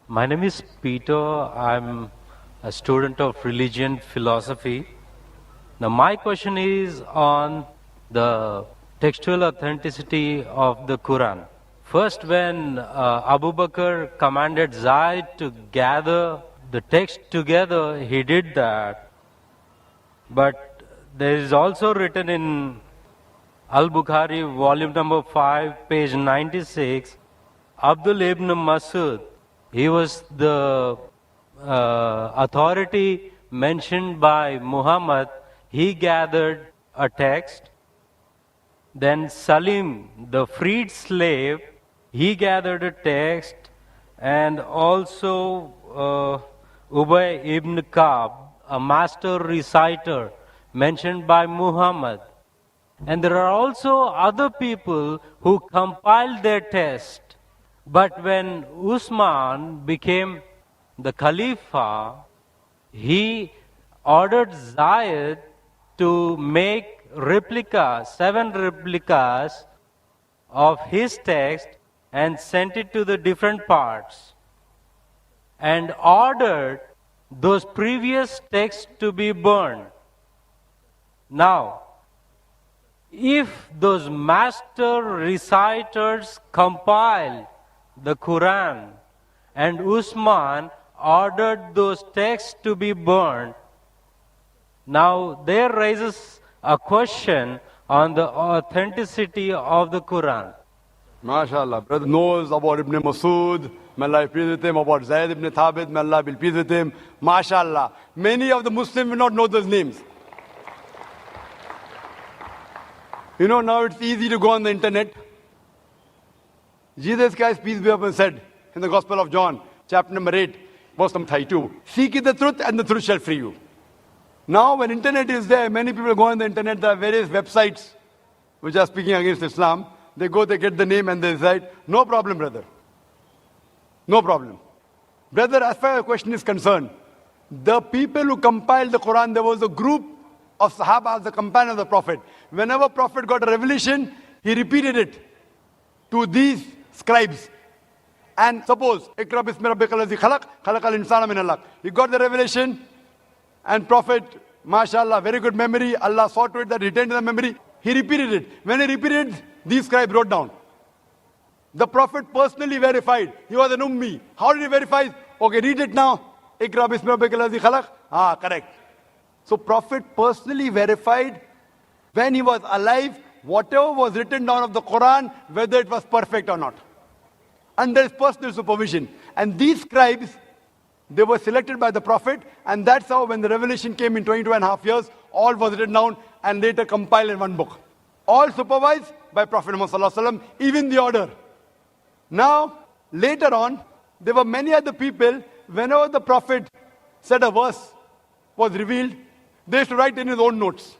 My name is Peter. I'm a student of religion philosophy. Now, my question is on the textual authenticity of the Quran. First, when Abu Bakr commanded Zaid to gather the text together, he did that. But there is also written in Al Bukhari, volume number 5, page 96, Abdul ibn Masud, he was the authority mentioned by Muhammad. He gathered a text. Then Salim, the freed slave, he gathered a text. And also Ubay ibn Ka'b, a master reciter mentioned by Muhammad. And there are also other people who compiled their text. But when Usman became the Khalifa, he ordered Zayed to make replicas, 7 replicas of his text and sent it to the different parts and ordered those previous texts to be burned. Now, if those master reciters compiled the Quran and Usman ordered those texts to be burned, now there rises a question on the authenticity of the Quran. MashaAllah. Brother knows about Ibn Masud, may Allah be pleased with him, about Zayd ibn Thabit, may Allah be pleased with him. MashaAllah. Many of the Muslims will not know those names. You know, now it's easy to go on the internet. Jesus Christ, peace be upon him, said in the Gospel of John, chapter number 8, verse number 32, seek ye the truth and the truth shall free you. Now when internet is there, many people go on the internet, there are various websites which are speaking against Islam. They go, they get the name and they decide, no problem, brother. No problem. Brother, as far as the question is concerned, the people who compiled the Quran, there was a group of Sahaba, the companion of the Prophet. Whenever Prophet got a revelation, he repeated it to these scribes. And suppose, Iqra bismi rabbikal ladzi khalaq, khalaqal insana min alaq. He got the revelation, and Prophet, mashallah, very good memory, Allah saw to it that he retained the memory. He repeated it. When he repeated, these scribes wrote down. The Prophet personally verified. He was an ummi. How did he verify? Okay, read it now. Iqra bismi rabbikal ladzi khalaq. Correct. So Prophet personally verified when he was alive, whatever was written down of the Quran, whether it was perfect or not. Under his personal supervision. And these scribes, they were selected by the Prophet, and that's how when the revelation came in 22.5 years, all was written down and later compiled in one book. All supervised by Prophet Muhammad, even the order. Now, later on, there were many other people, whenever the Prophet said a verse was revealed, they used to write in his own notes.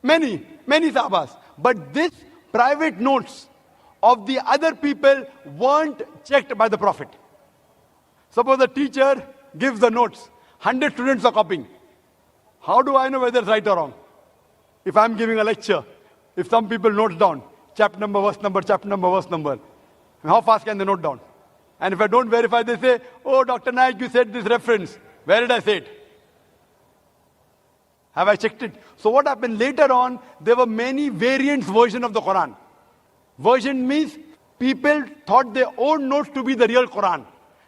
Many sahabas. But this private notes of the other people weren't checked by the Prophet. Suppose the teacher gives the notes. 100 students are copying. How do I know whether it's right or wrong? If I'm giving a lecture, if some people note down, chapter number, verse number, chapter number, verse number, how fast can they note down? And if I don't verify, they say, oh, Dr. Naik, you said this reference. Where did I say it? Have I checked it? So what happened later on, there were many variants version of the Quran. Version means people thought their own notes to be the real Quran.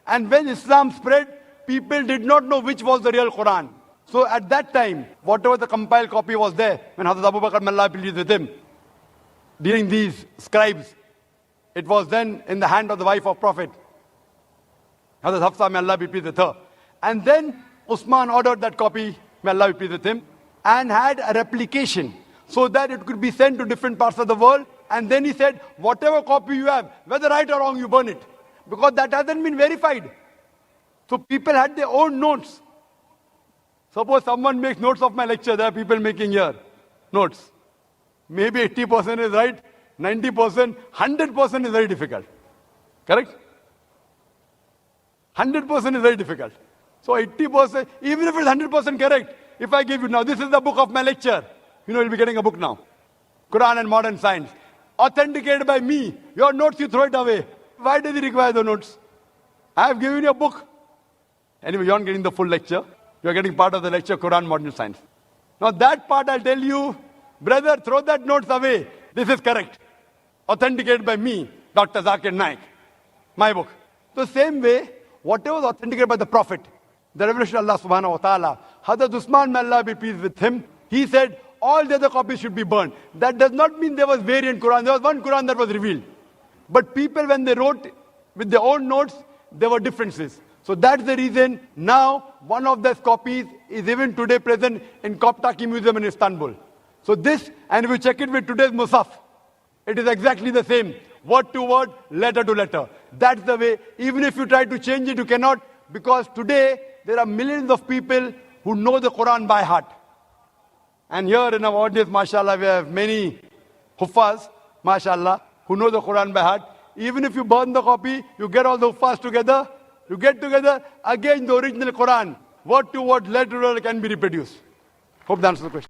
And when Islam spread, people did not know which was the real Quran. So at that time, whatever the compiled copy was there, when Hazrat Abu Bakr, may Allah be pleased with him, during these scribes, it was then in the hand of the wife of Prophet. Hazrat Hafsa, may Allah be pleased with her. And then Usman ordered that copy, may Allah be pleased with him, and had a replication so that it could be sent to different parts of the world. And then he said, whatever copy you have, whether right or wrong, you burn it. Because that hasn't been verified. So people had their own notes. Suppose someone makes notes of my lecture, there are people making here notes. Maybe 80% is right, 90%, 100% is very difficult. Correct? 100% is very difficult. So 80%, even if it's 100% correct, if I give you now, this is the book of my lecture, you'll be getting a book now. Quran and Modern Science. Authenticated by me. Your notes, you throw it away. Why does he require the notes? I have given you a book. Anyway, you aren't getting the full lecture. You are getting part of the lecture, Quran Modern Science. Now that part I'll tell you, brother, throw that notes away. This is correct. Authenticated by me, Dr. Zakir Naik. My book. The same way, whatever was authenticated by the Prophet, the revelation of Allah subhanahu wa ta'ala, Hazrat Usman, may Allah be pleased with him, he said, all the other copies should be burned. That does not mean there was variant Quran. There was one Quran that was revealed. But people, when they wrote with their own notes, there were differences. So that's the reason now one of those copies is even today present in Koptaki Museum in Istanbul. So this, and if you check it with today's Musaf, it is exactly the same. Word to word, letter to letter. That's the way. Even if you try to change it, you cannot, because today there are millions of people who know the Quran by heart. And here in our audience, mashallah, we have many huffaz, mashallah, who know the Quran by heart. Even if you burn the copy, you get all the huffaz together, you get together, again the original Quran, word to word, letter to letter can be reproduced. Hope that answers the question.